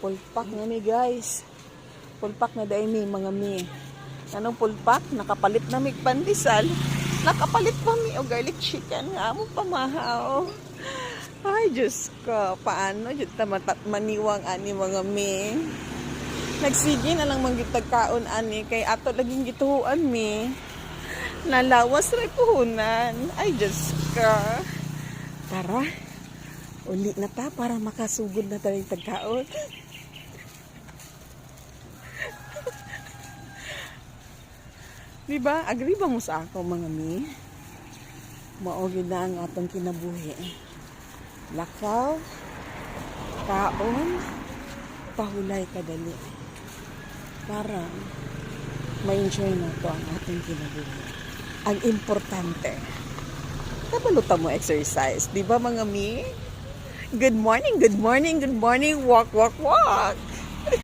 Pulpak na mi guys. Pulpak na dahil mi mga mi. Anong pulpak? Nakapalit na mi pandesal. Nakapalit pa mi o garlic chicken. Nga mo pamahaw. Ay, Diyos ko. Paano? Diyos maniwang ani mga mi. Nagsige na lang manggitagkaon ani. Kay ato laging gituhuan mi. Nalawas rin puhunan. Ay, Diyos ko. Tara. Uli na ta para makasugod na tayo tagkaon. Diba? Agree ba mo sa ako mga mi? Maogid na ang atong kinabuhi. Lakaw, kaon, pahulay kadali. Para ma-enjoy na to ang ating kinabuhi. Ang importante, kabalutan mo exercise. Diba mga mi? Good morning, good morning, good morning. Walk, walk, walk.